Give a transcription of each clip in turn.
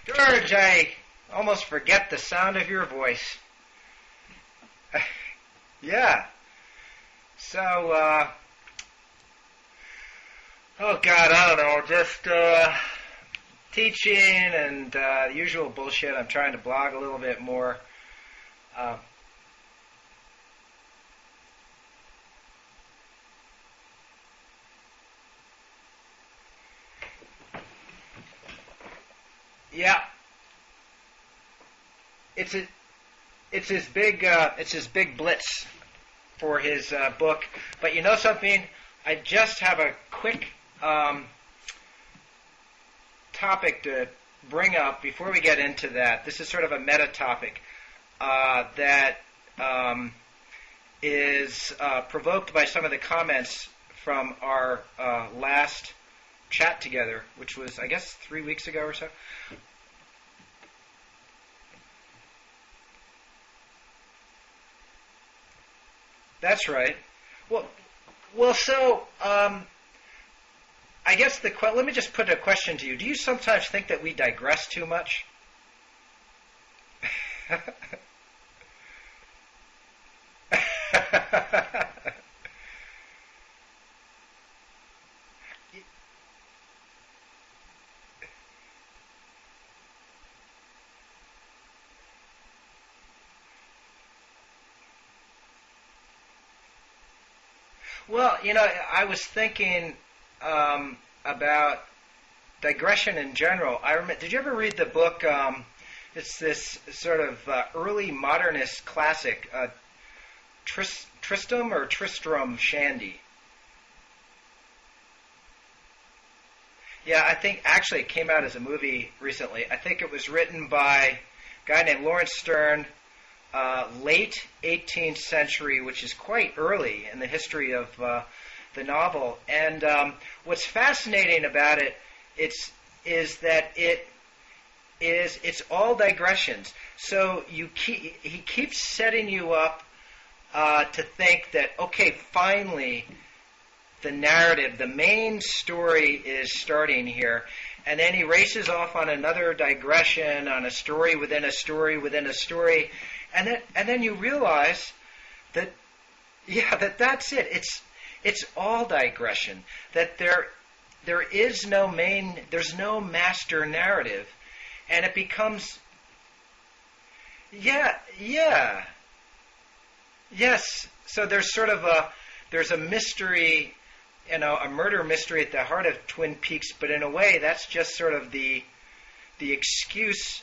George, I almost forget the sound of your voice. Yeah. So, oh God, I don't know, just teaching and the usual bullshit. I'm trying to blog a little bit more. Yeah. It's his big blitz for his book. But you know something? I just have a quick topic to bring up before we get into that. This is sort of a meta topic that is provoked by some of the comments from our last chat together, which was, I guess, 3 weeks ago or so. That's right. Well. So I guess let me just put a question to you. Do you sometimes think that we digress too much? Well, I was thinking about digression in general. Did you ever read the book? It's this sort of early modernist classic, Tristram or Tristram Shandy. Yeah, I think actually it came out as a movie recently. I think it was written by a guy named Lawrence Stern. Late 18th century, which is quite early in the history of the novel. And what's fascinating about it is that it's all digressions. So he keeps setting you up to think that, okay, finally the narrative, the main story is starting here. And then he races off on another digression, on a story within a story within a story. And then you realize that, that's it. It's all digression. That there's no master narrative, and it becomes, yes. So there's sort of there's a mystery, a murder mystery at the heart of Twin Peaks, but in a way that's just sort of the excuse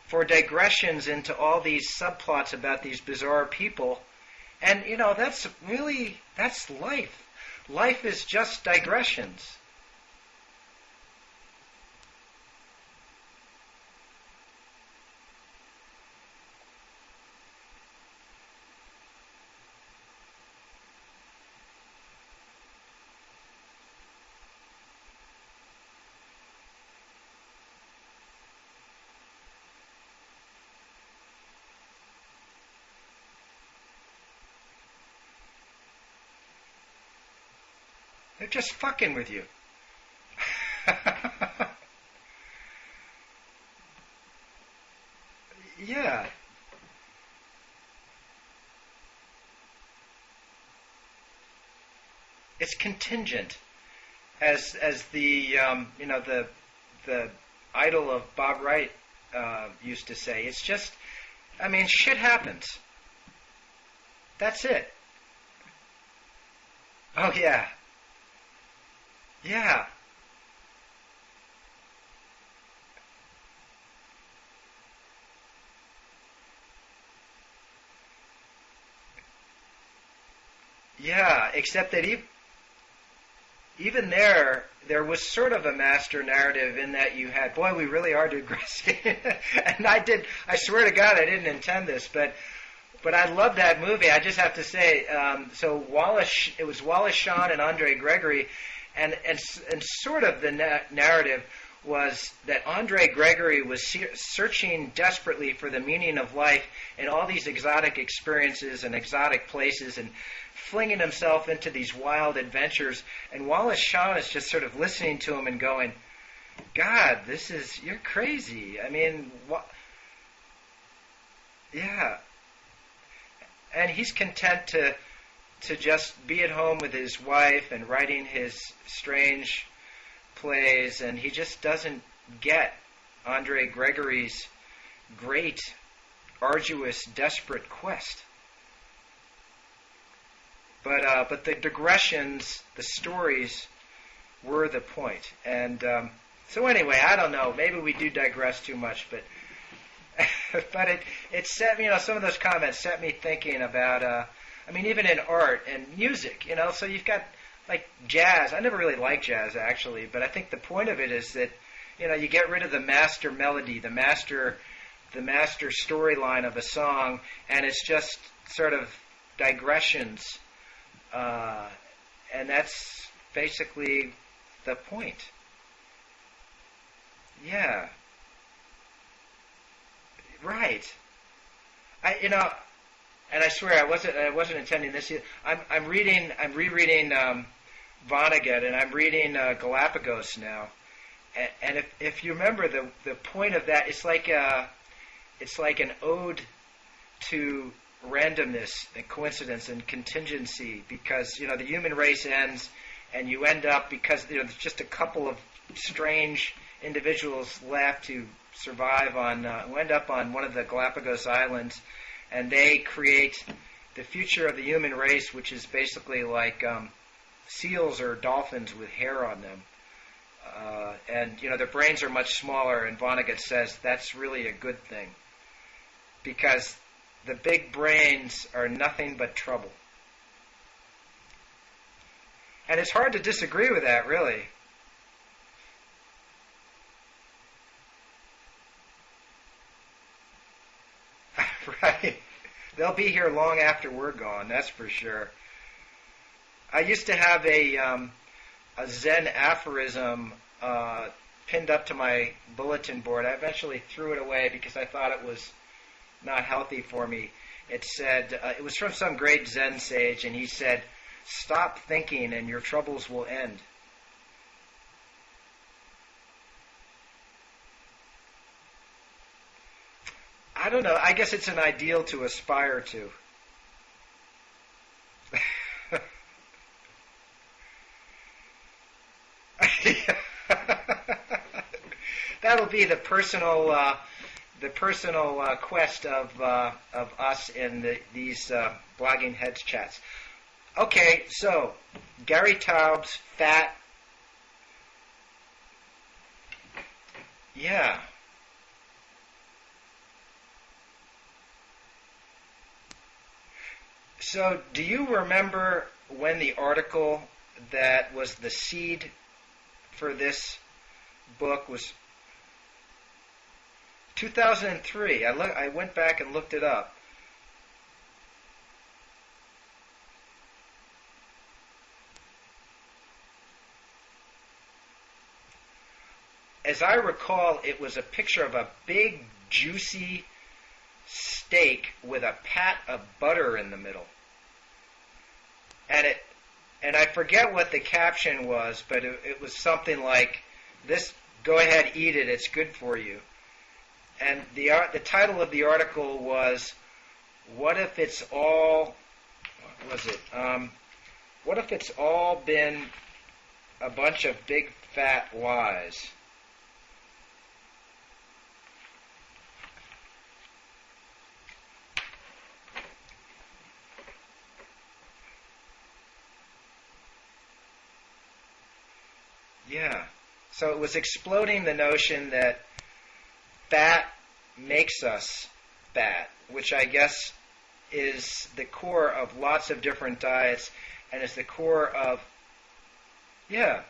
for digressions into all these subplots about these bizarre people. And, that's life. Life is just digressions. They're just fucking with you. Yeah. It's contingent, as the the idol of Bob Wright used to say. It's just, shit happens. That's it. Oh yeah. Yeah. Yeah, except that even there was sort of a master narrative in that you had, boy, we really are digressing. And I swear to God, I didn't intend this, but I love that movie. I just have to say, so it was Wallace Shawn and Andre Gregory, and sort of the narrative was that Andre Gregory was searching desperately for the meaning of life in all these exotic experiences and exotic places, and flinging himself into these wild adventures. And Wallace Shawn is just sort of listening to him and going, God, you're crazy. I mean, what? Yeah. And he's content to just be at home with his wife and writing his strange plays, and he just doesn't get Andre Gregory's great, arduous, desperate quest. But the digressions, the stories, were the point. And so anyway, I don't know. Maybe we do digress too much, but but it set me. Some of those comments set me thinking about. Even in art and music, So you've got like jazz. I never really liked jazz actually, but I think the point of it is that you get rid of the master melody, the master storyline of a song, and it's just sort of digressions. And that's basically the point. Yeah. Right. And I swear I wasn't intending this either. I'm rereading Vonnegut, and I'm reading Galapagos now. And if you remember the point of that, it's like an ode to randomness and coincidence and contingency, because the human race ends, and you end up, because there's just a couple of strange individuals left who survive who end up on one of the Galapagos Islands, and they create the future of the human race, which is basically like seals or dolphins with hair on them. And their brains are much smaller, and Vonnegut says that's really a good thing, because the big brains are nothing but trouble. And it's hard to disagree with that, really. Right. They'll be here long after we're gone, that's for sure. I used to have a Zen aphorism pinned up to my bulletin board. I eventually threw it away because I thought it was not healthy for me. It said, it was from some great Zen sage, and he said, "Stop thinking and your troubles will end." I don't know. I guess it's an ideal to aspire to. That'll be the personal quest of us in these blogging heads chats. Okay, so Gary Taubes, fat. Yeah. So, do you remember when the article that was the seed for this book was 2003? I went back and looked it up. As I recall, it was a picture of a big, juicy steak with a pat of butter in the middle. And I forget what the caption was, but it was something like, "This, go ahead, eat it, it's good for you." And the title of the article was, "What if it's all," what was it? "What if it's all been a bunch of big fat lies?" Yeah. So it was exploding the notion that fat makes us fat, which I guess is the core of lots of different diets, and is the core of, yeah.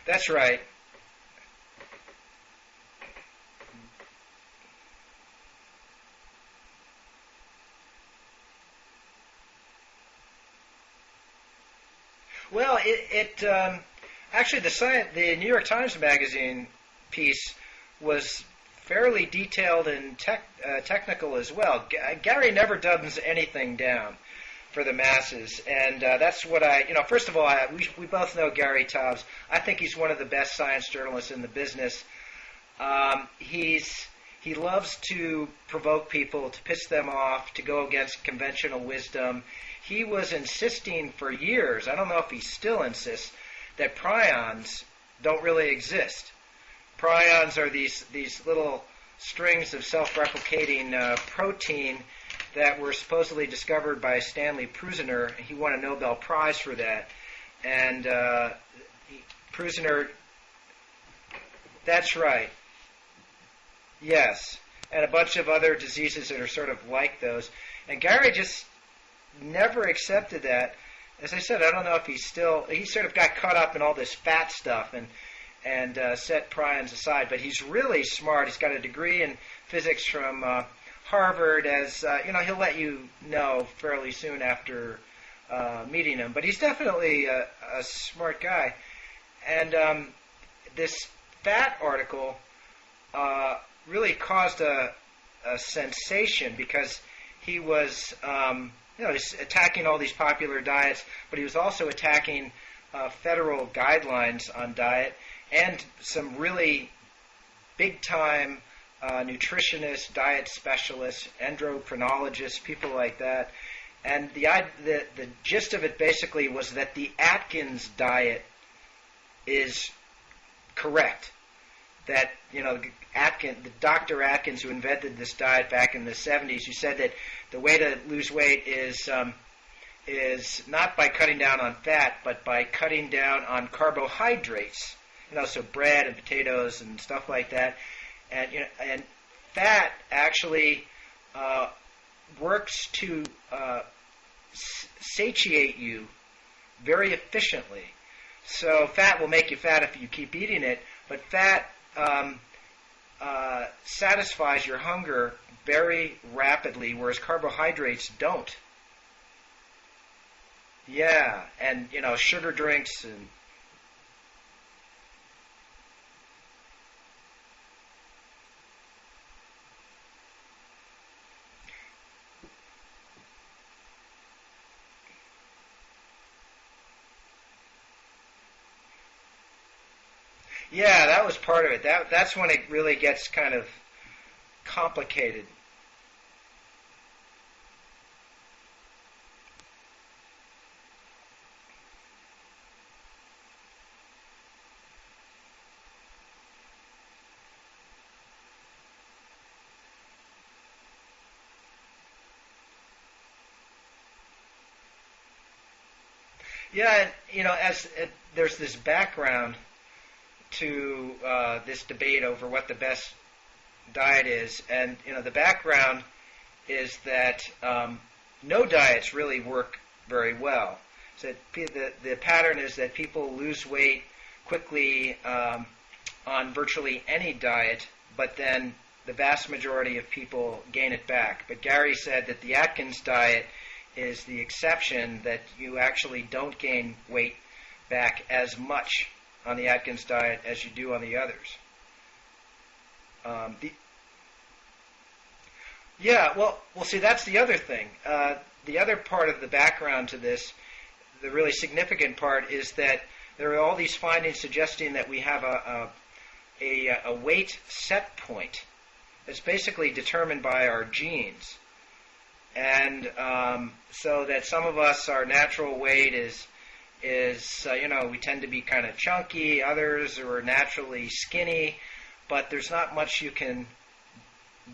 That's right. Well, Actually, the New York Times Magazine piece was fairly detailed and technical as well. Gary never dumbs anything down for the masses, and that's what first of all, we both know Gary Taubes. I think he's one of the best science journalists in the business. He loves to provoke people, to piss them off, to go against conventional wisdom. He was insisting for years, I don't know if he still insists, that prions don't really exist. Prions are these little strings of self-replicating protein that were supposedly discovered by Stanley Prusiner. He won a Nobel Prize for that. And Prusiner, that's right. Yes. And a bunch of other diseases that are sort of like those. And Gary just never accepted that. As I said, I don't know if he sort of got caught up in all this fat stuff and set prions aside. But he's really smart. He's got a degree in physics from Harvard. He'll let you know fairly soon after meeting him. But he's definitely a smart guy. And this fat article really caused a sensation because he was he's attacking all these popular diets, but he was also attacking federal guidelines on diet and some really big-time nutritionists, diet specialists, endocrinologists, people like that. And the gist of it basically was that the Atkins diet is correct. That, Dr. Atkins, who invented this diet back in the 70s, who said that the way to lose weight is not by cutting down on fat, but by cutting down on carbohydrates. So bread and potatoes and stuff like that. And fat actually works to satiate you very efficiently. So fat will make you fat if you keep eating it, but fat satisfies your hunger very rapidly, whereas carbohydrates don't. Yeah, and sugar drinks and yeah, that was part of it. That's when it really gets kind of complicated. Yeah, there's this background to this debate over what the best diet is, and the background is that no diets really work very well. So the pattern is that people lose weight quickly on virtually any diet, but then the vast majority of people gain it back. But Gary said that the Atkins diet is the exception, that you actually don't gain weight back as much on the Atkins diet as you do on the others. See, that's the other thing. The other part of the background to this, the really significant part, is that there are all these findings suggesting that we have a weight set point. It's basically determined by our genes. And so that some of us, our natural weight is we tend to be kind of chunky. Others are naturally skinny, but there's not much you can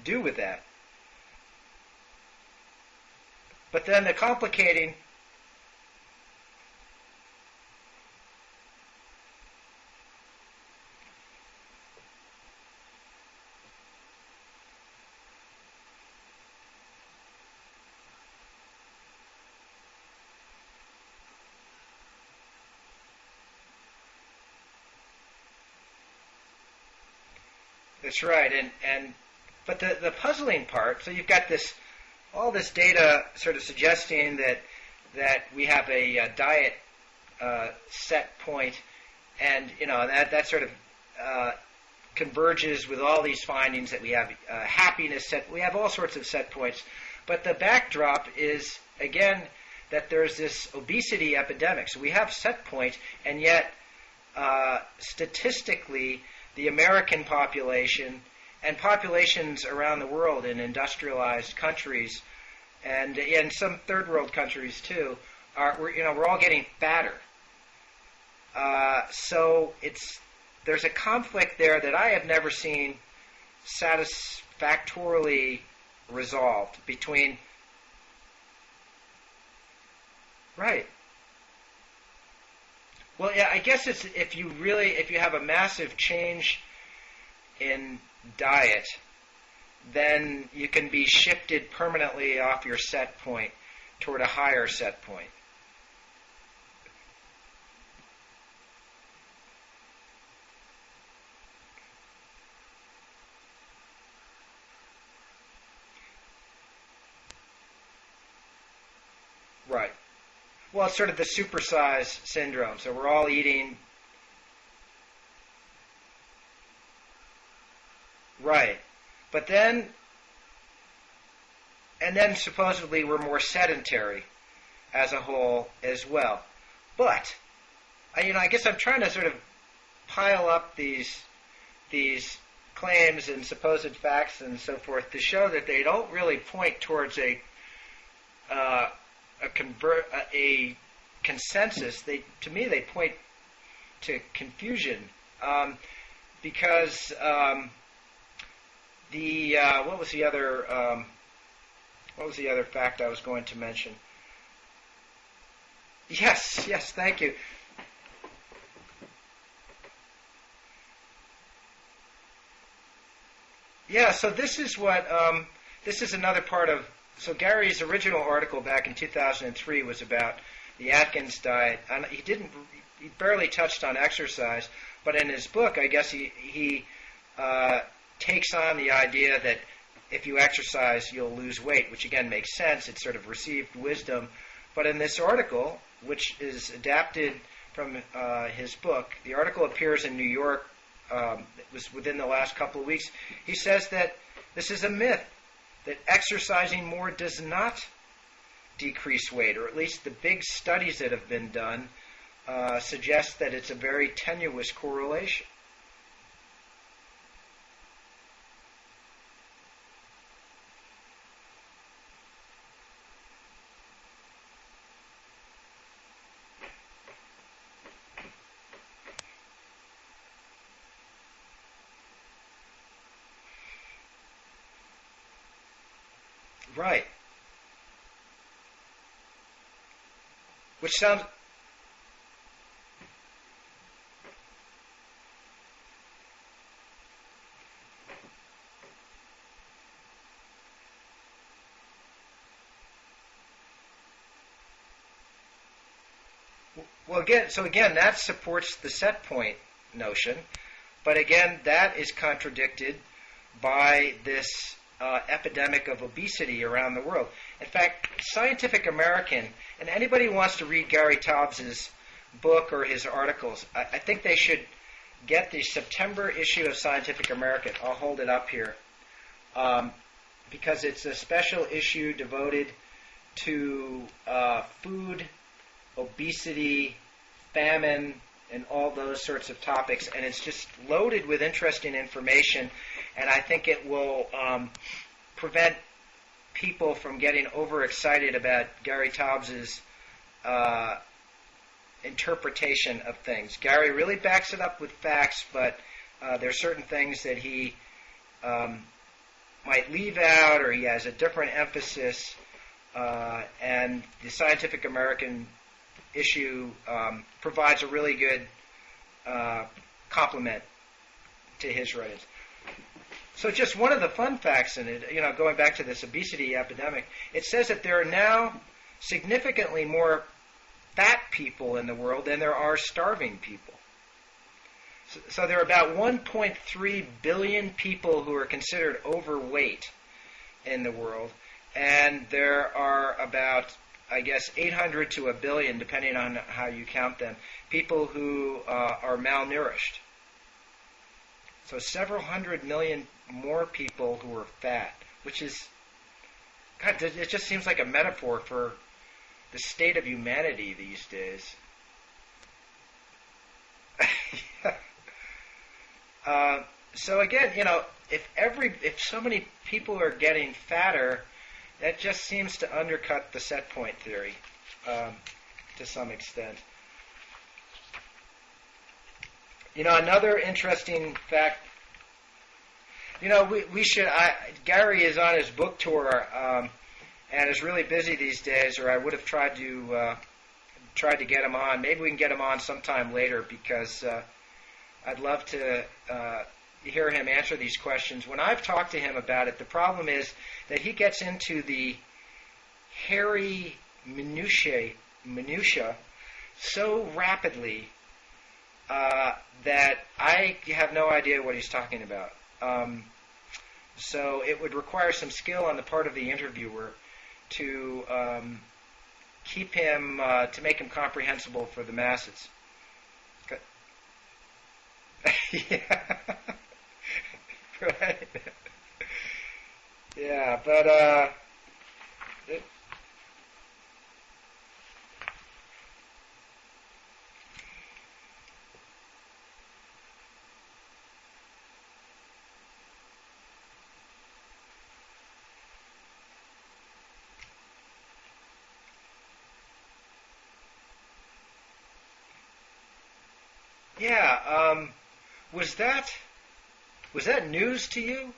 do with that. But then the complicating That's right, but the puzzling part. So you've got all this data sort of suggesting that we have a diet set point, and that sort of converges with all these findings that we have happiness set. We have all sorts of set points, but the backdrop is again that there's this obesity epidemic. So we have set point, and yet statistically, the American population and populations around the world in industrialized countries and in some third world countries too we're all getting fatter. So there's a conflict there that I have never seen satisfactorily resolved between. Right. Well, yeah, I guess it's if you have a massive change in diet, then you can be shifted permanently off your set point toward a higher set point. Right. Well, it's sort of the supersize syndrome. So we're all eating. Right. But then supposedly we're more sedentary as a whole as well. But, I guess I'm trying to sort of pile up these claims and supposed facts and so forth to show that they don't really point towards a consensus. To me, they point to confusion, because what was the other fact I was going to mention? Yes, thank you. Yeah, so this is another part of. So Gary's original article back in 2003 was about the Atkins diet, and he barely touched on exercise, but in his book, I guess he takes on the idea that if you exercise, you'll lose weight, which again makes sense. It's sort of received wisdom. But in this article, which is adapted from his book, the article appears in New York. It was within the last couple of weeks. He says that this is a myth, that exercising more does not decrease weight, or at least the big studies that have been done suggest that it's a very tenuous correlation. Right. Which sounds. Well, again, that supports the set point notion, but again, that is contradicted by this epidemic of obesity around the world. In fact, Scientific American, and anybody who wants to read Gary Taubes' book or his articles, I think they should get the September issue of Scientific American. I'll hold it up here, because it's a special issue devoted to food, obesity, famine, and all those sorts of topics, and it's just loaded with interesting information, and I think it will prevent people from getting overexcited about Gary Taubes' interpretation of things. Gary really backs it up with facts, but there are certain things that he might leave out, or he has a different emphasis, and the Scientific American issue provides a really good complement to his writings. So just one of the fun facts in it, going back to this obesity epidemic, it says that there are now significantly more fat people in the world than there are starving people. So there are about 1.3 billion people who are considered overweight in the world, and there are about I guess, 800 to a billion, depending on how you count them, people who are malnourished. So several hundred million more people who are fat, which is, God, it just seems like a metaphor for the state of humanity these days. So again, if so many people are getting fatter, that just seems to undercut the set point theory to some extent. Another interesting fact. We should. Gary is on his book tour and is really busy these days. Or I would have tried to get him on. Maybe we can get him on sometime later because I'd love to hear him answer these questions. When I've talked to him about it, the problem is that he gets into the hairy minutia so rapidly that I have no idea what he's talking about. So it would require some skill on the part of the interviewer to keep him, to make him comprehensible for the masses. Yeah. Right. Yeah, but yeah, was that news to you?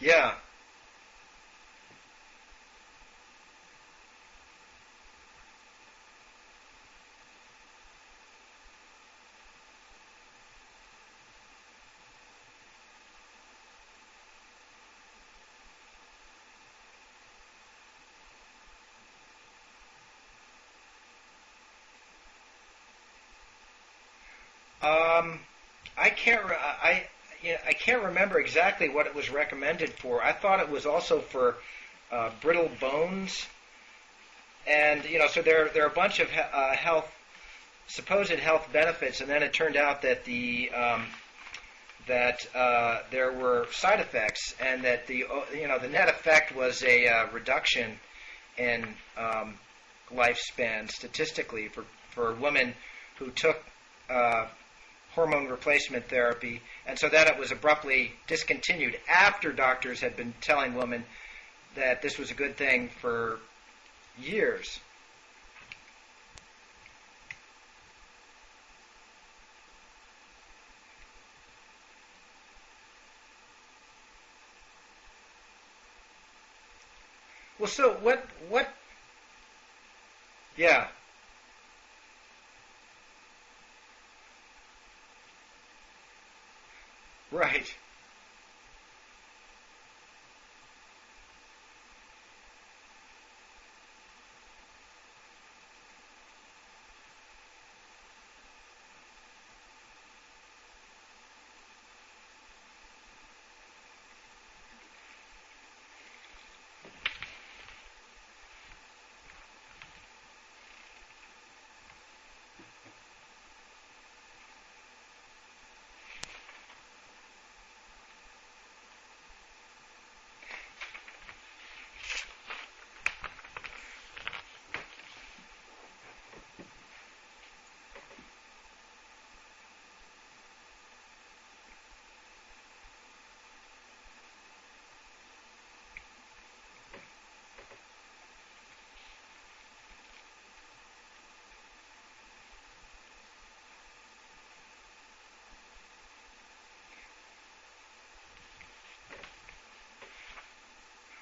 Yeah. Um, I can't. I can't remember exactly what it was recommended for. I thought it was also for brittle bones, and so there are a bunch of supposed health benefits, and then it turned out that there were side effects, and that the net effect was a reduction in lifespan statistically for women who took hormone replacement therapy, and so then it was abruptly discontinued after doctors had been telling women that this was a good thing for years. Well, so what? Yeah. Right.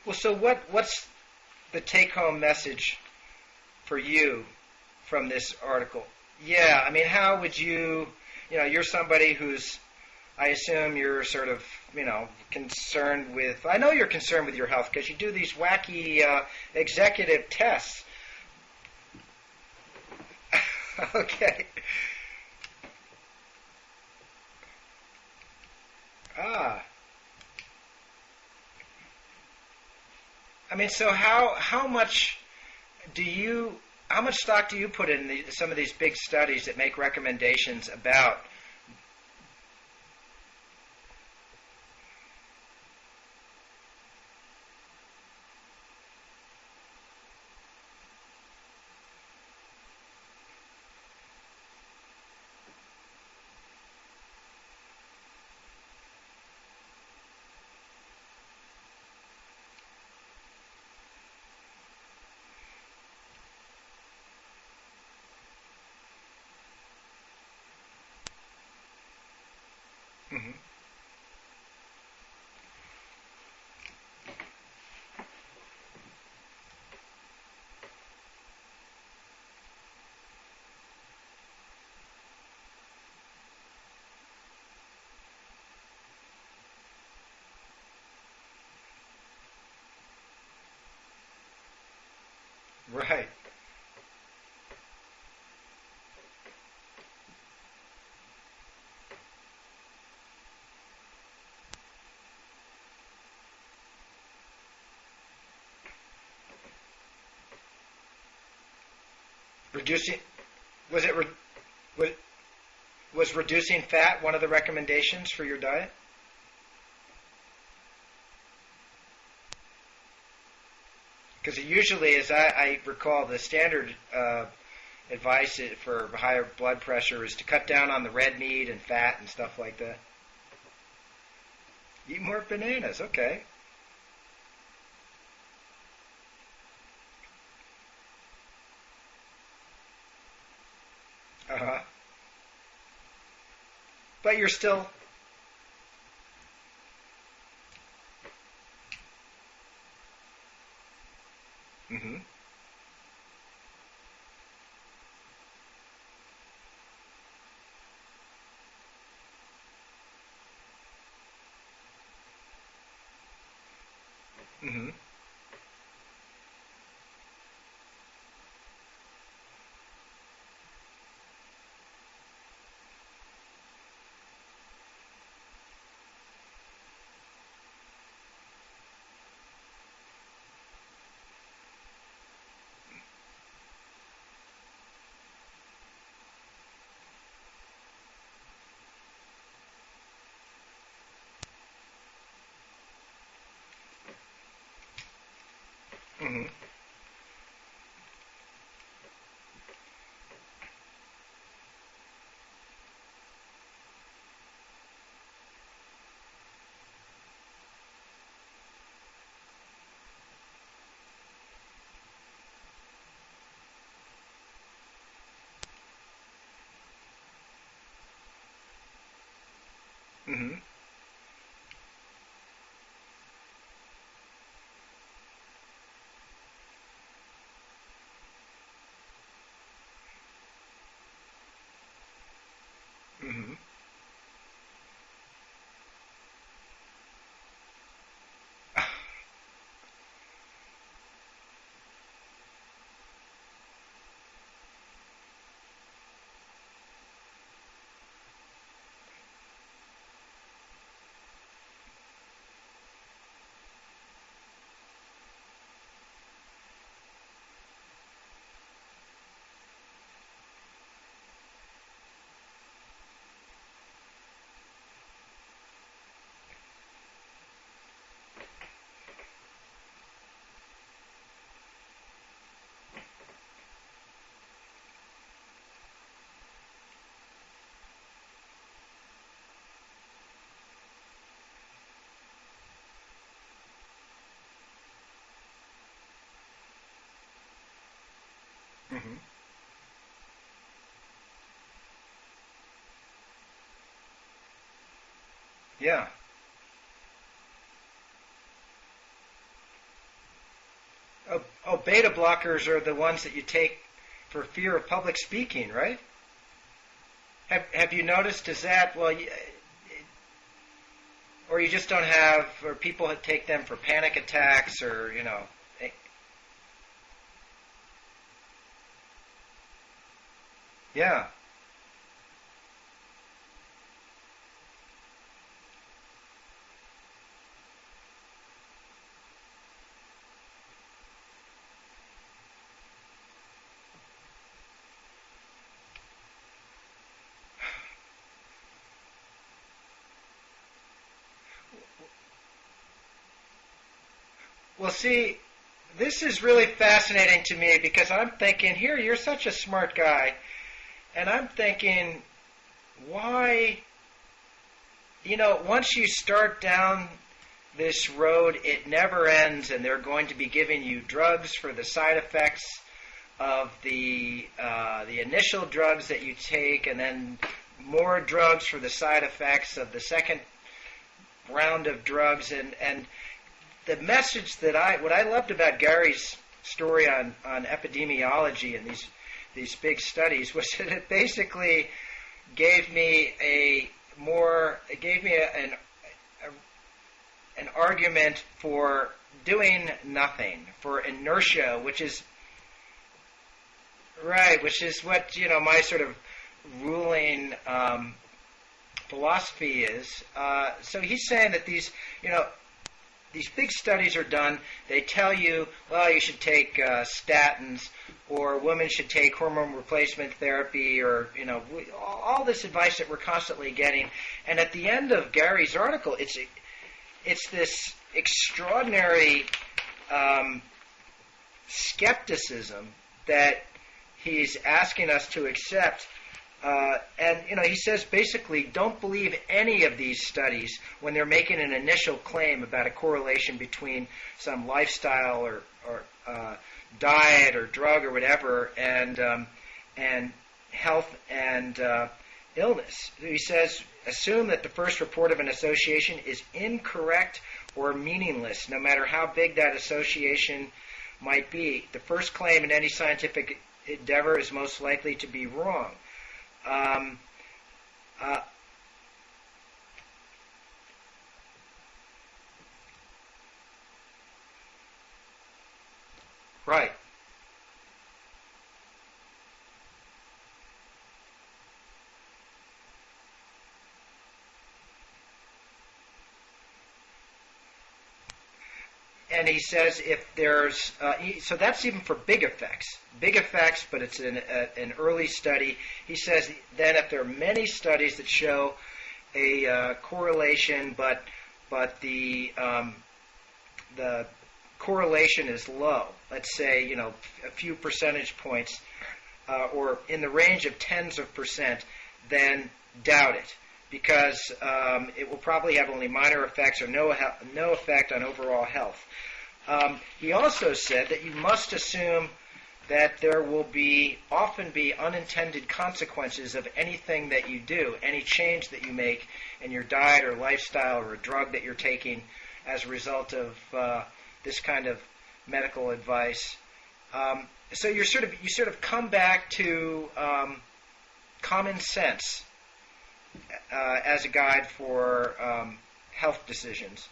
Well, so what's the take-home message for you from this article? Yeah, I mean, how would you, you're somebody who's, I assume you're sort of, concerned with, I know you're concerned with your health because you do these wacky executive tests. Okay. Ah. I mean, so how much how much stock do you put in some of these big studies that make recommendations about? Hmm. Right. Reducing was it re, was, was reducing fat one of the recommendations for your diet? Because usually, as I recall, the standard advice for higher blood pressure is to cut down on the red meat and fat and stuff like that. Eat more bananas. Okay. Uh huh. But you're still. Mm-hmm. Mm-hmm. Mm-hmm. Mm-hmm. Mm-hmm. Mm-hmm. Yeah. Oh, beta blockers are the ones that you take for fear of public speaking, right? Have you noticed? Is that or you just don't have, or people take them for panic attacks, or yeah. Well, see, this is really fascinating to me because I'm thinking, here, you're such a smart guy, and I'm thinking, why, once you start down this road, it never ends, and they're going to be giving you drugs for the side effects of the initial drugs that you take, and then more drugs for the side effects of the second round of drugs, and the message that what I loved about Gary's story on epidemiology and these big studies was that it basically gave me an argument for doing nothing, for inertia, which is right, which is what my sort of ruling philosophy is. So he's saying that these big studies are done. They tell you, well, you should take statins, or women should take hormone replacement therapy, or all this advice that we're constantly getting. And at the end of Gary's article, it's this extraordinary skepticism that he's asking us to accept. And he says basically, don't believe any of these studies when they're making an initial claim about a correlation between some lifestyle or diet or drug or whatever and health and illness. He says, assume that the first report of an association is incorrect or meaningless, no matter how big that association might be. The first claim in any scientific endeavor is most likely to be wrong. Right. And he says if there's, so that's even for big effects, but it's an early study. He says then if there are many studies that show a correlation, but the correlation is low, let's say a few percentage points, or in the range of tens of percent, then doubt it, because it will probably have only minor effects or no effect on overall health. He also said that you must assume that there will often be unintended consequences of anything that you do, any change that you make in your diet or lifestyle or a drug that you're taking as a result of this kind of medical advice. So you sort of come back to common sense as a guide for health decisions.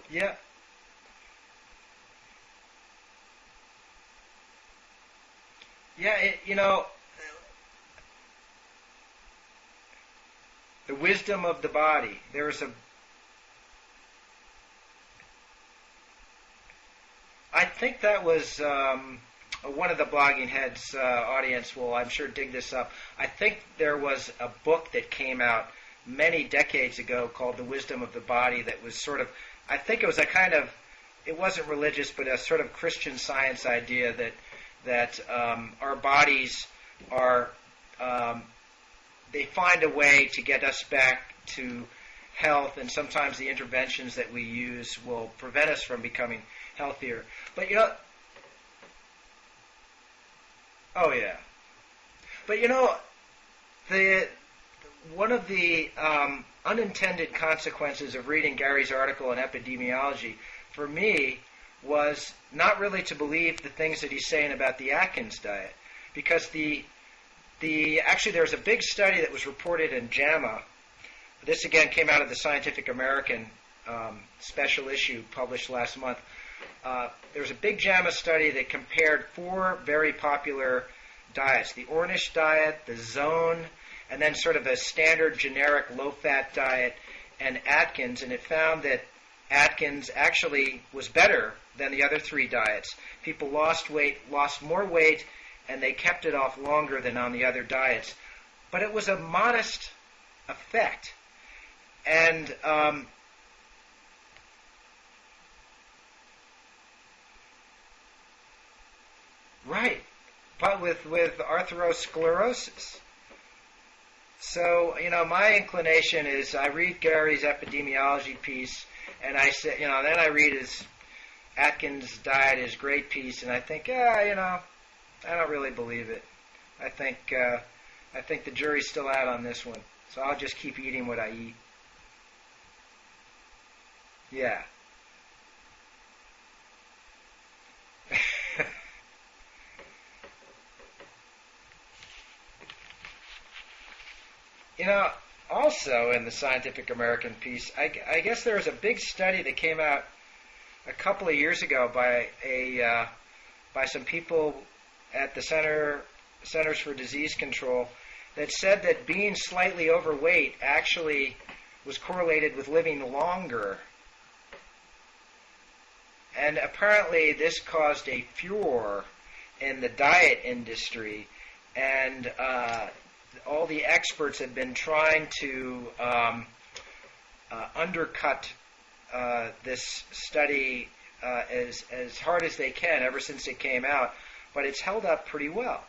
Yeah. Yeah, the wisdom of the body. I think that was one of the blogging heads audience will, I'm sure, dig this up. I think there was a book that came out many decades ago called The Wisdom of the Body that was sort of, I think it was a kind of, it wasn't religious, but a sort of Christian Science idea that our bodies are, they find a way to get us back to health, and sometimes the interventions that we use will prevent us from becoming healthier. But oh yeah. But one of the unintended consequences of reading Gary's article in Epidemiology for me was not really to believe the things that he's saying about the Atkins diet, because actually there's a big study that was reported in JAMA. This again came out of the Scientific American special issue published last month. There was a big JAMA study that compared 4 very popular diets: the Ornish diet, the Zone, and then sort of a standard generic low-fat diet, and Atkins, and it found that Atkins actually was better than the other 3 diets. People lost more weight, and they kept it off longer than on the other diets. But it was a modest effect. And right, but with atherosclerosis. So, my inclination is I read Gary's epidemiology piece, and I say, then I read his Atkins diet, his great piece, and I think, I don't really believe it. I think the jury's still out on this one. So I'll just keep eating what I eat. Yeah. Also in the Scientific American piece, I guess there was a big study that came out a couple of years ago by some people at the Centers for Disease Control that said that being slightly overweight actually was correlated with living longer. And apparently this caused a furor in the diet industry, and all the experts have been trying to undercut this study as hard as they can ever since it came out, but it's held up pretty well.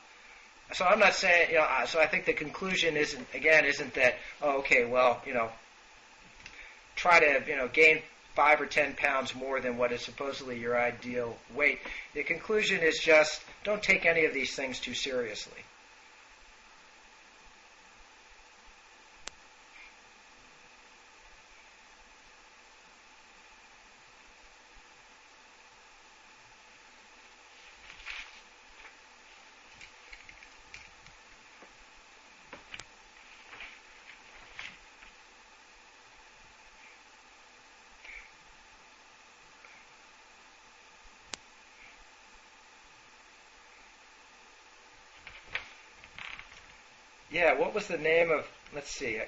So I'm not saying, so I think the conclusion isn't that, try to, gain 5 or 10 pounds more than what is supposedly your ideal weight. The conclusion is just, don't take any of these things too seriously. Yeah, what was the name of, let's see.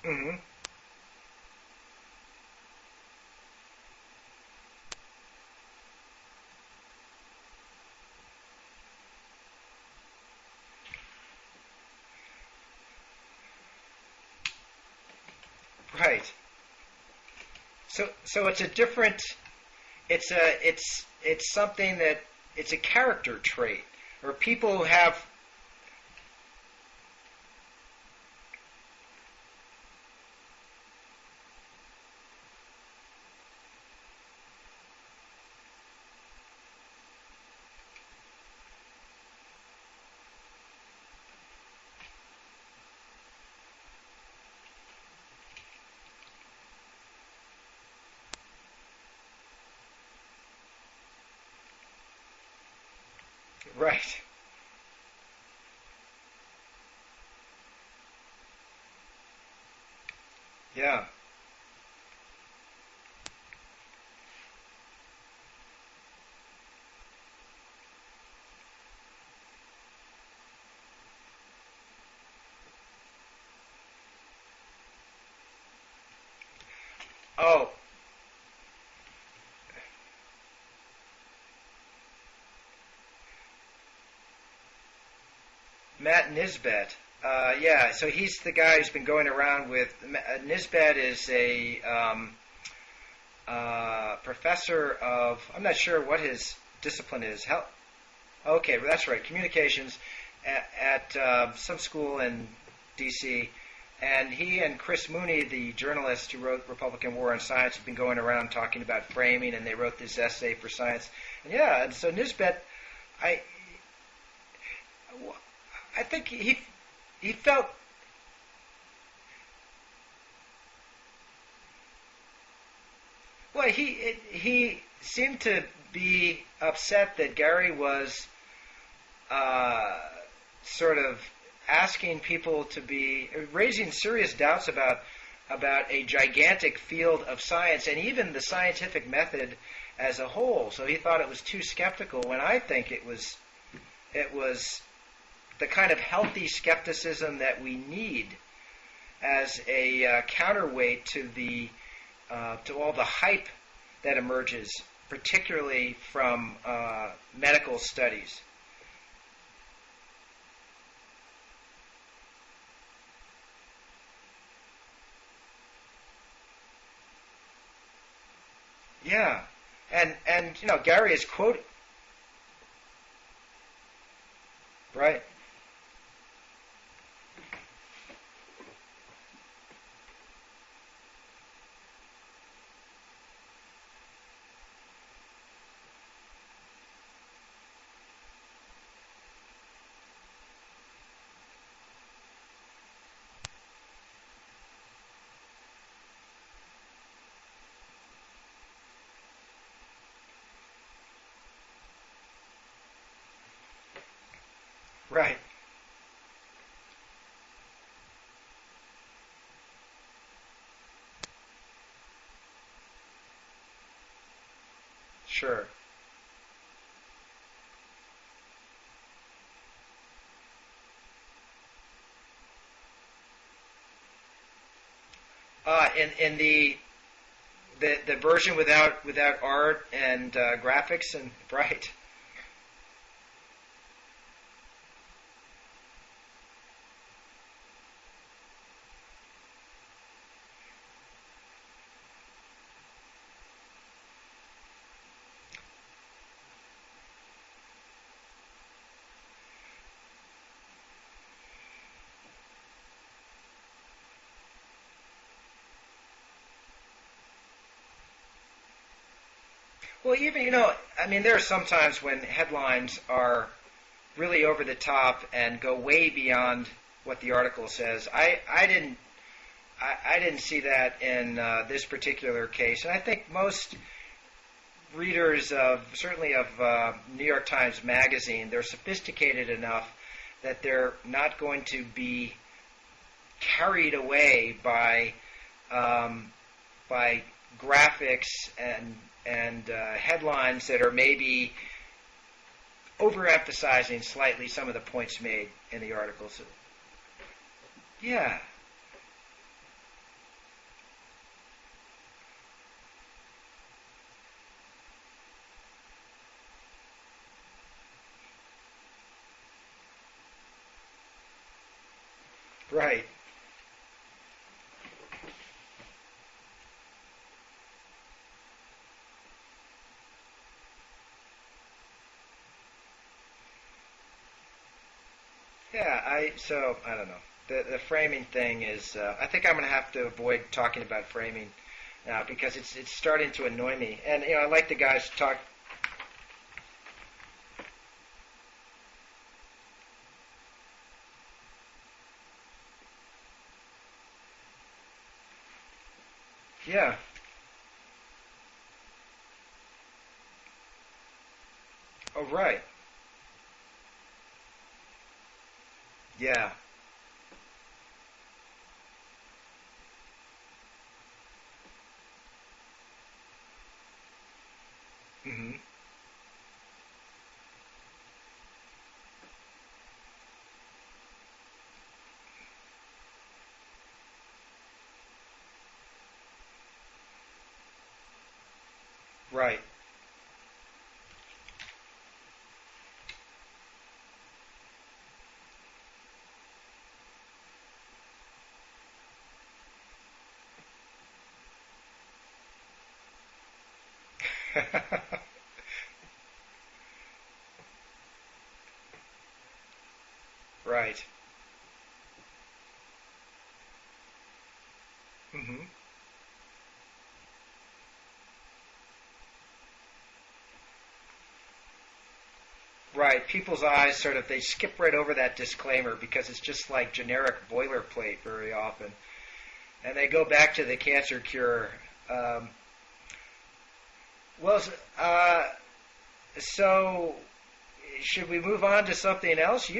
Mm-hmm. Right. So it's a different, it's something that, it's a character trait, or people who have, right. Yeah. Oh, Matt Nisbet. Yeah, so he's the guy who's been going around with. Nisbet is a professor of. I'm not sure what his discipline is. Okay, well, that's right. Communications at some school in D.C. And he and Chris Mooney, the journalist who wrote Republican War on Science, have been going around talking about framing, and they wrote this essay for Science. And yeah, and so Nisbet, I think he felt. Well, he seemed to be upset that Gary was sort of asking people to be raising serious doubts about a gigantic field of science and even the scientific method as a whole. So he thought it was too skeptical. When I think it was the kind of healthy skepticism that we need as a counterweight to to all the hype that emerges, particularly from medical studies. Yeah, and Gary is quoted, right? Right. Sure. In the version without art and graphics and right. Well, even I mean, there are some times when headlines are really over the top and go way beyond what the article says. I didn't see that in this particular case, and I think most readers of certainly of New York Times Magazine, they're sophisticated enough that they're not going to be carried away by graphics and headlines that are maybe overemphasizing slightly some of the points made in the article. So, yeah, right. Yeah, I don't know. The framing thing is. I think I'm going to have to avoid talking about framing now because it's starting to annoy me. And I like the guys to talk. Yeah. Oh, right. Yeah. Hmm. Right. Right. Hmm. Right. People's eyes sort of they skip right over that disclaimer because it's just like generic boilerplate very often, and they go back to the cancer cure. Um, well, so should we move on to something else?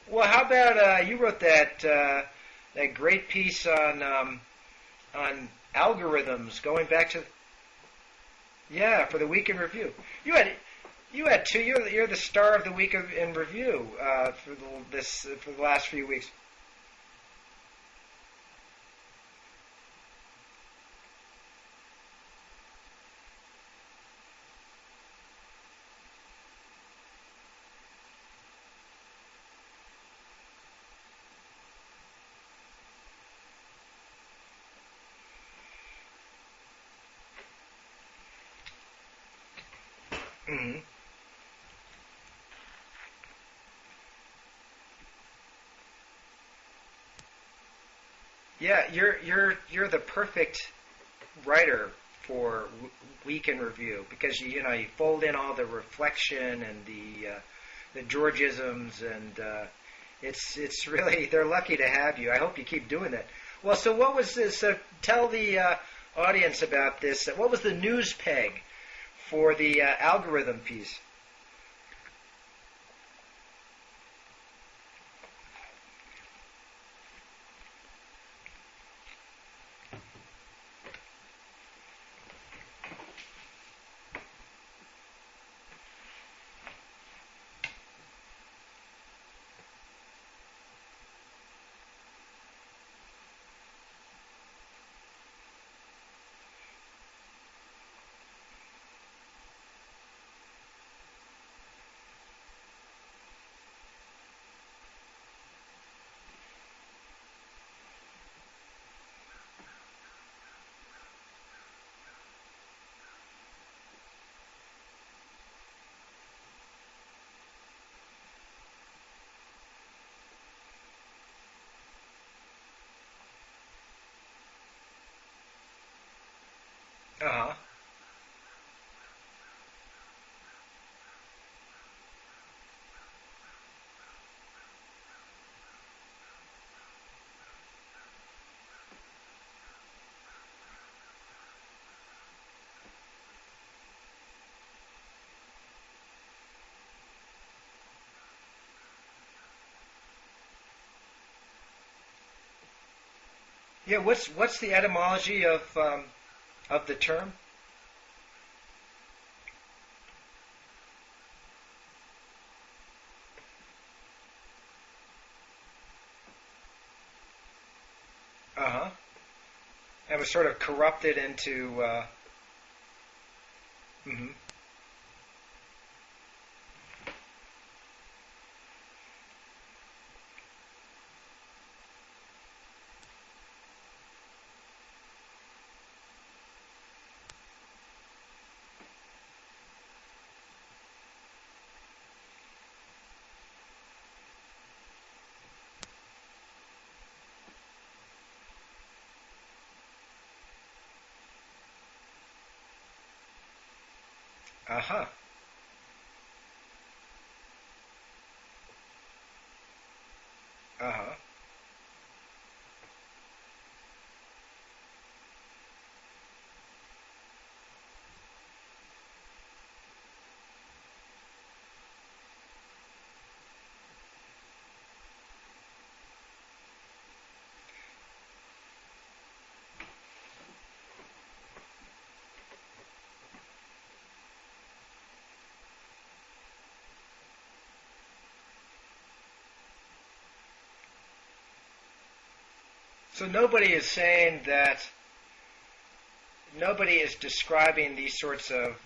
Well, how about you wrote that great piece on algorithms going back to yeah for the week in review. You had you had two. You're the star of the week in review for the last few weeks. Hmm. Yeah, you're the perfect writer for week in review because you fold in all the reflection and the Georgisms and it's really they're lucky to have you. I hope you keep doing that. Well, so what was this? So tell the audience about this. What was the news peg for the algorithm piece? Uh huh. Yeah. What's the etymology of the term? Uh huh. And was sort of corrupted into. Hmm. Uh huh. Uh huh. So nobody is saying that nobody is describing these sorts of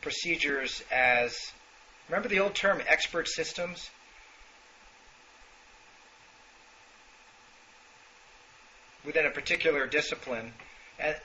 procedures as remember the old term expert systems within a particular discipline. And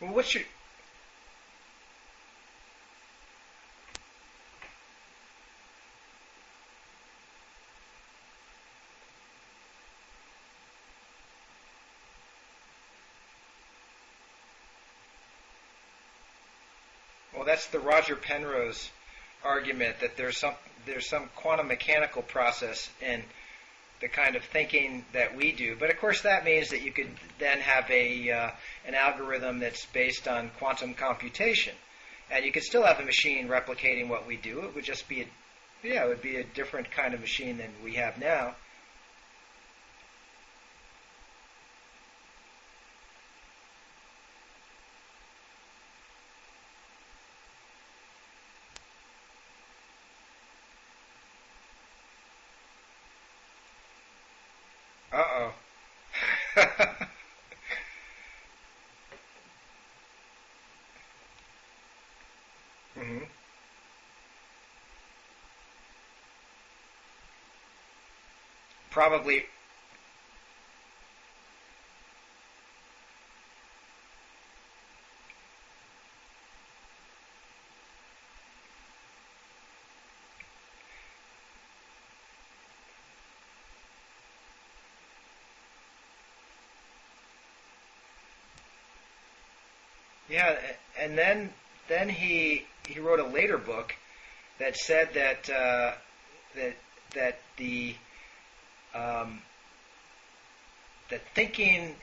Well, what's your... Well, that's the Roger Penrose argument that there's some quantum mechanical process in the kind of thinking that we do. But of course, that means that you could then have an algorithm that's based on quantum computation, and you could still have a machine replicating what we do. It would just be it would be a different kind of machine than we have now. Uh oh. hmm Probably. Yeah, and then he wrote a later book that said that that the um, that thinking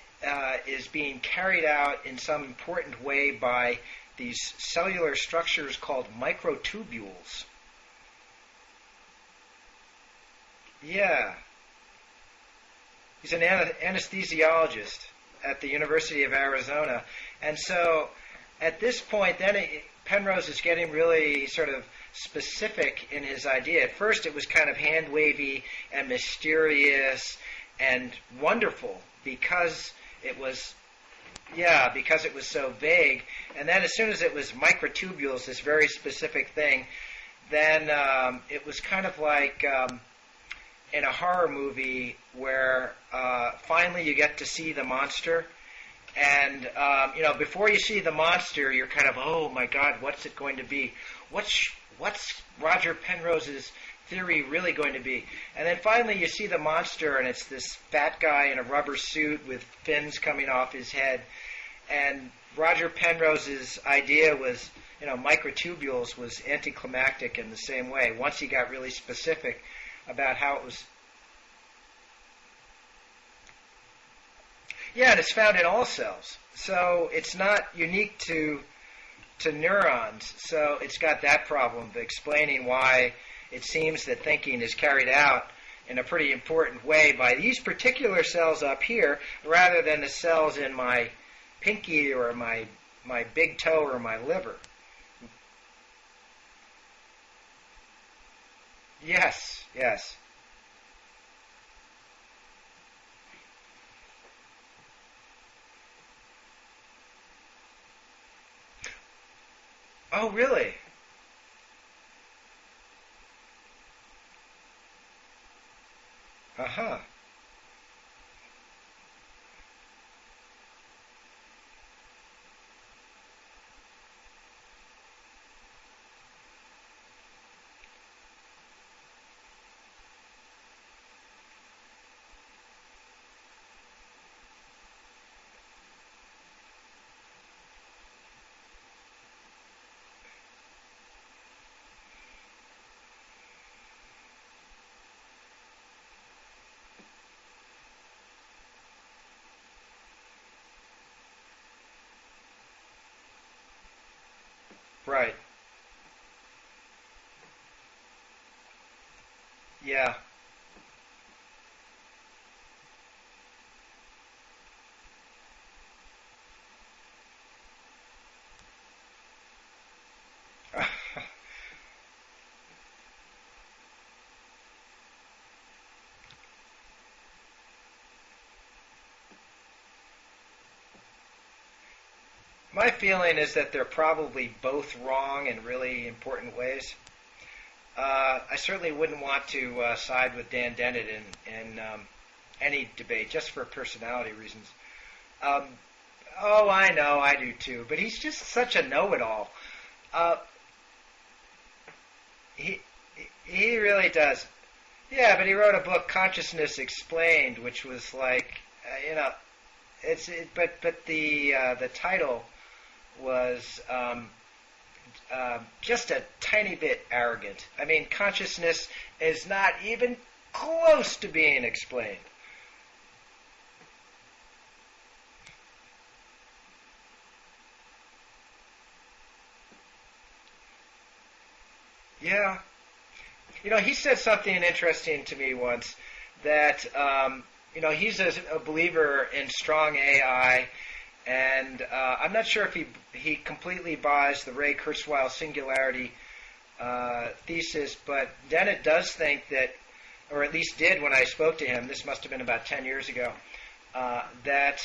is being carried out in some important way by these cellular structures called microtubules. Yeah, he's an anesthesiologist at the University of Arizona, and so at this point, Penrose is getting really sort of specific in his idea. At first, it was kind of hand wavy and mysterious and wonderful because it was, yeah, because it was so vague. And then, as soon as it was microtubules, this very specific thing, then it was kind of like in a horror movie where finally you get to see the monster. And before you see the monster, you're kind of, oh my God, what's it going to be? What's Roger Penrose's theory really going to be? And then finally you see the monster, and it's this fat guy in a rubber suit with fins coming off his head. And Roger Penrose's idea was, microtubules was anticlimactic in the same way. Once he got really specific about how it was. Yeah, and it's found in all cells. So it's not unique to neurons. So it's got that problem of explaining why it seems that thinking is carried out in a pretty important way by these particular cells up here rather than the cells in my pinky or my big toe or my liver. Yes, yes. Oh, really? Uh-huh. Right. Yeah. My feeling is that they're probably both wrong in really important ways. I certainly wouldn't want to side with Dan Dennett in any debate, just for personality reasons. Um, Oh, I know, I do too. But he's just such a know-it-all. Uh, he he really does. Yeah, but he wrote a book, Consciousness Explained, which was like, but the title was just a tiny bit arrogant. I mean, consciousness is not even close to being explained. Yeah. He said something interesting to me once that, he's a believer in strong AI, and I'm not sure if he completely buys the Ray Kurzweil singularity thesis, but Dennett does think that, or at least did when I spoke to him, this must have been about 10 years ago, that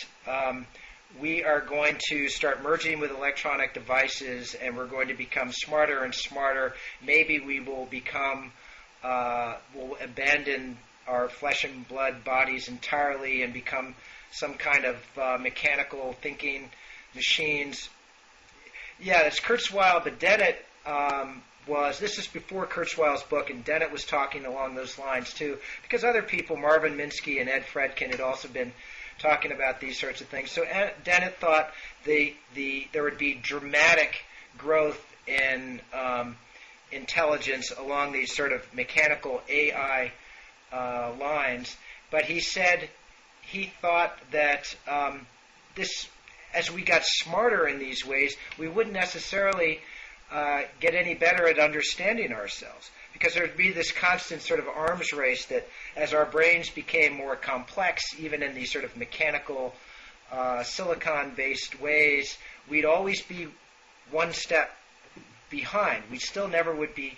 we are going to start merging with electronic devices and we're going to become smarter and smarter. Maybe we will will abandon our flesh and blood bodies entirely and become some kind of mechanical thinking machines. Yeah, that's Kurzweil, but Dennett this is before Kurzweil's book, and Dennett was talking along those lines too, because other people, Marvin Minsky and Ed Fredkin, had also been talking about these sorts of things. So Dennett thought there would be dramatic growth in intelligence along these sort of mechanical AI lines, but he said he thought that this, as we got smarter in these ways, we wouldn't necessarily get any better at understanding ourselves, because there would be this constant sort of arms race that as our brains became more complex, even in these sort of mechanical, silicon-based ways, we'd always be one step behind. We still never would be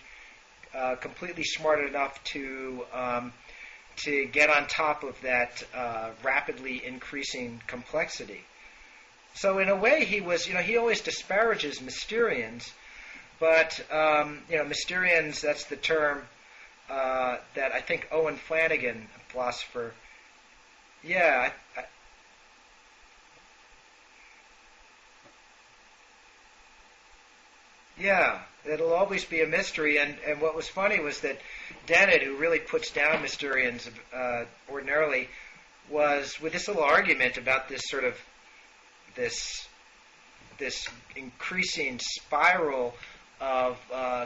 completely smart enough to get on top of that rapidly increasing complexity. So in a way, he always disparages Mysterians, but Mysterians, that's the term that I think Owen Flanagan, a philosopher, yeah, yeah, it'll always be a mystery. And what was funny was that Dennett, who really puts down Mysterians ordinarily, was with this little argument about this sort of this increasing spiral of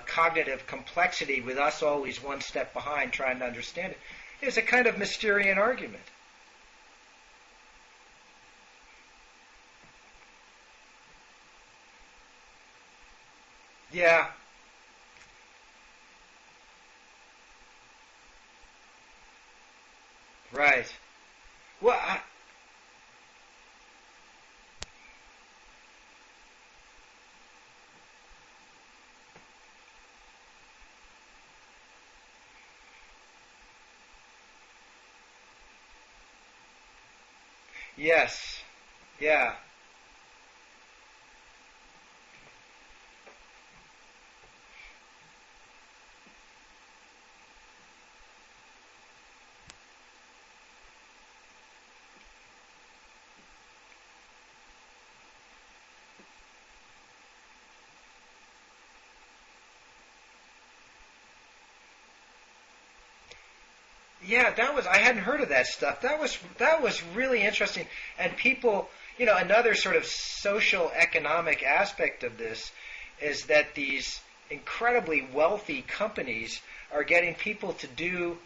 cognitive complexity, with us always one step behind trying to understand it. It's a kind of Mysterian argument. Yeah, right. Well, yes, yeah. Yeah, I hadn't heard of that stuff. That was really interesting. And people, another sort of social economic aspect of this is that these incredibly wealthy companies are getting people to do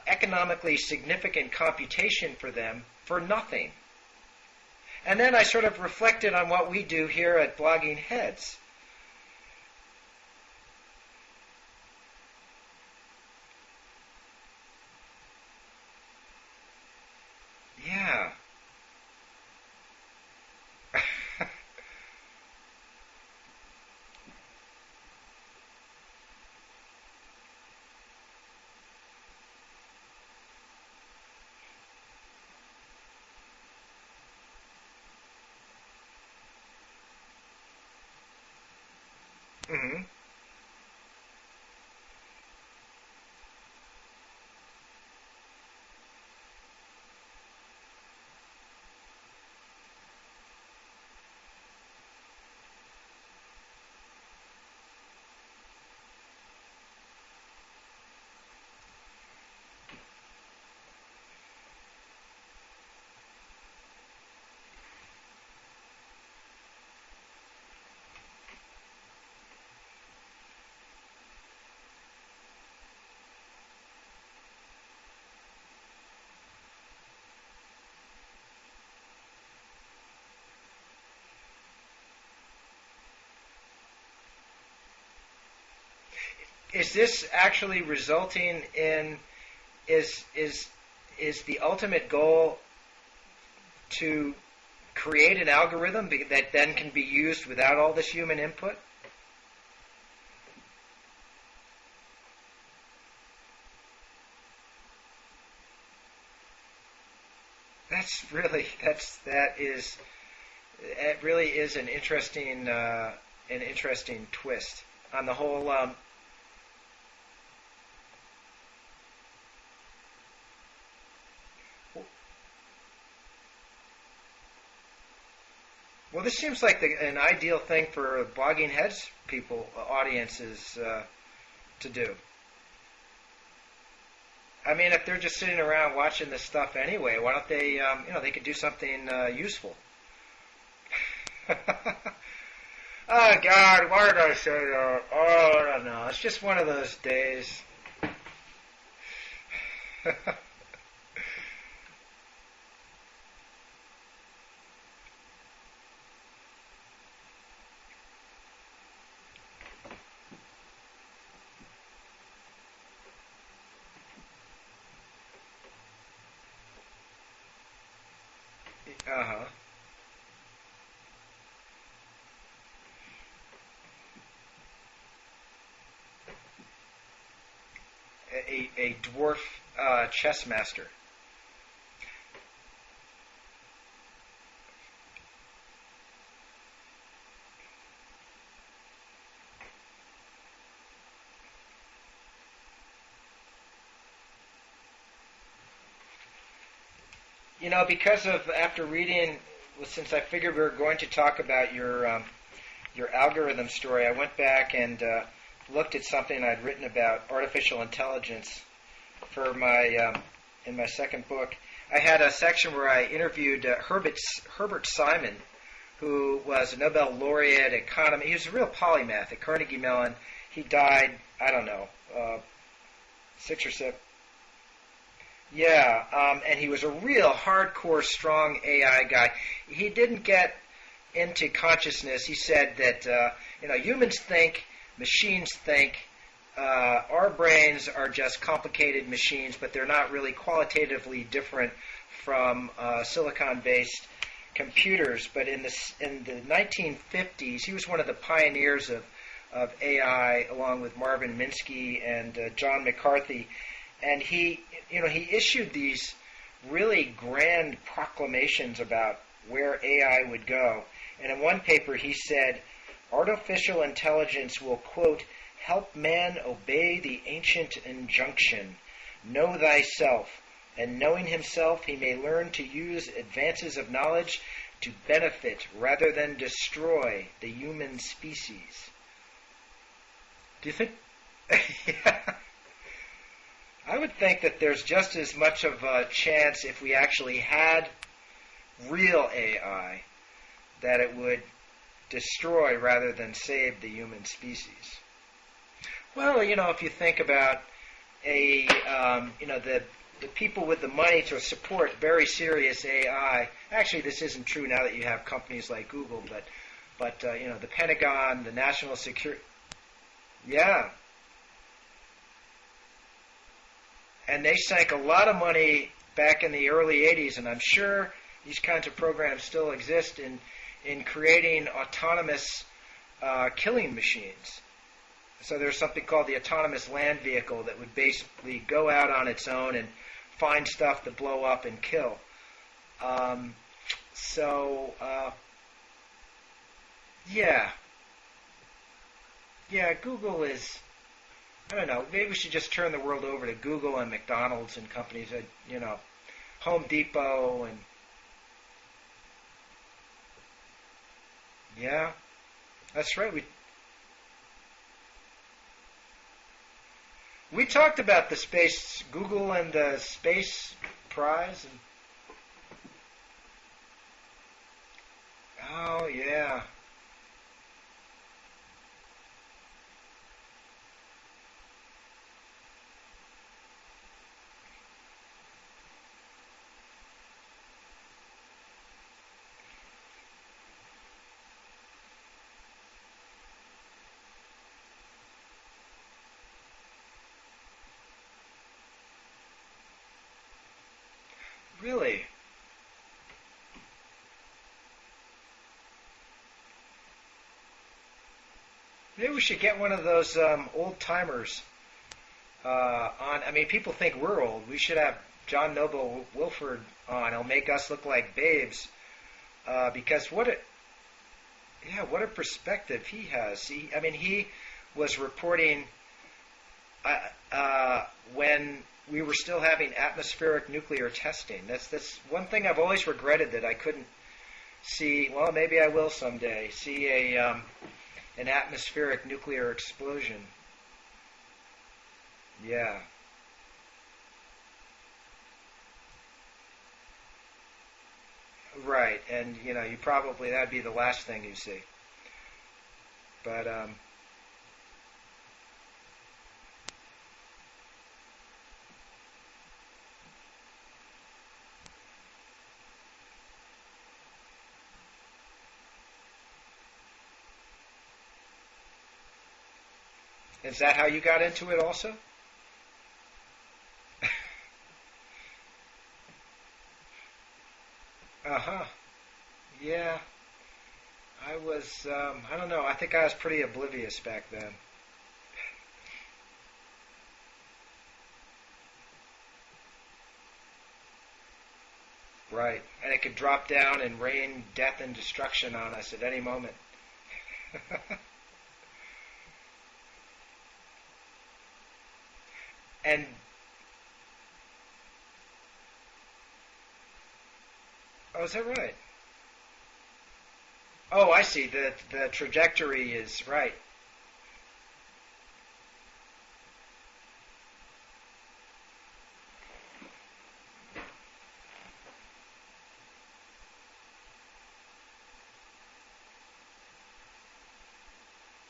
economically significant computation for them for nothing. And then I sort of reflected on what we do here at Blogging Heads. Yeah. Hmm. is this actually resulting in is the ultimate goal to create an algorithm that then can be used without all this human input? It really is an interesting twist on the whole. Well, this seems like an ideal thing for blogging heads audiences to do. I mean, if they're just sitting around watching this stuff anyway, why don't they, they could do something useful. Oh, God, why did I say that? Oh, I don't know. It's just one of those days. Uh-huh. A dwarf chess master. Because of after reading, since I figured we were going to talk about your algorithm story, I went back and looked at something I'd written about artificial intelligence for in my second book. I had a section where I interviewed Herbert Simon, who was a Nobel laureate economist. He was a real polymath at Carnegie Mellon. He died, I don't know, 6 or 7. Yeah, and he was a real hardcore, strong AI guy. He didn't get into consciousness. He said that humans think, machines think. Our brains are just complicated machines, but they're not really qualitatively different from silicon-based computers. But in the 1950s, he was one of the pioneers of AI, along with Marvin Minsky and John McCarthy. And he issued these really grand proclamations about where AI would go. And in one paper he said, artificial intelligence will, quote, help man obey the ancient injunction, know thyself, and knowing himself he may learn to use advances of knowledge to benefit rather than destroy the human species. Do you think? Yeah. I would think that there's just as much of a chance if we actually had real AI that it would destroy rather than save the human species. Well, if you think about the people with the money to support very serious AI. Actually, this isn't true now that you have companies like Google, but the Pentagon, the National Security. Yeah. And they sank a lot of money back in the early 80s, and I'm sure these kinds of programs still exist in creating autonomous killing machines. So there's something called the autonomous land vehicle that would basically go out on its own and find stuff to blow up and kill. Yeah. Yeah, Google is... I don't know. Maybe we should just turn the world over to Google and McDonald's and companies that, Home Depot and... Yeah, that's right. We talked about the space, Google and the space prize. Oh, yeah. Really? Maybe we should get one of those old timers on. I mean, people think we're old. We should have John Noble Wilford on. He'll make us look like babes. Because what a perspective he has. He was reporting when we were still having atmospheric nuclear testing. That's one thing I've always regretted, that I couldn't see. Well, maybe I will someday see an atmospheric nuclear explosion. Yeah. Right, and you probably, that'd be the last thing you see. But is that how you got into it also? Uh-huh. Yeah, I was. I don't know. I think I was pretty oblivious back then. Right, and it could drop down and rain death and destruction on us at any moment. And oh, is that right? Oh, I see. The trajectory is right.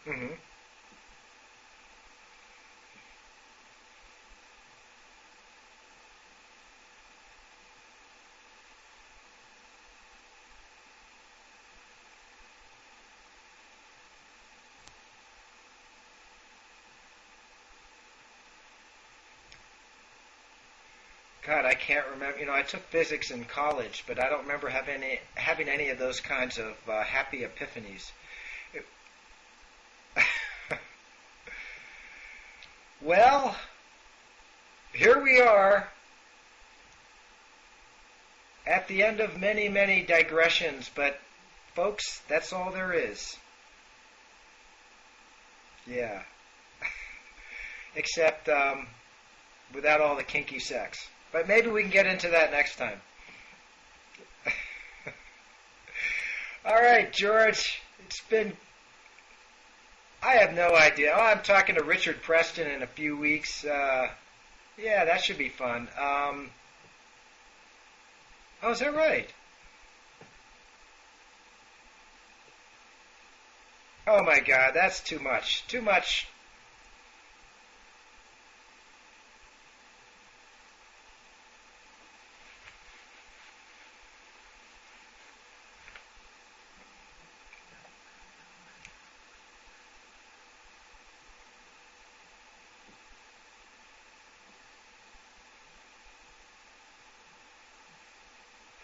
Hmm. God, I can't remember. I took physics in college, but I don't remember having any of those kinds of happy epiphanies. It- well, here we are at the end of many, many digressions, but folks, that's all there is. Yeah. Except without all the kinky sex. But maybe we can get into that next time. All right, George. It's been. I have no idea. Oh, I'm talking to Richard Preston in a few weeks. Yeah, that should be fun. Oh, is that right? Oh my God, that's too much. Too much.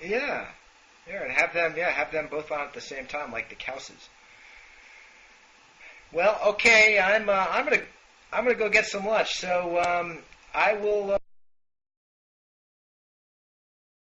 Yeah. Yeah, and have them both on at the same time, like the Cowses. Well, okay, I'm gonna go get some lunch. So I will.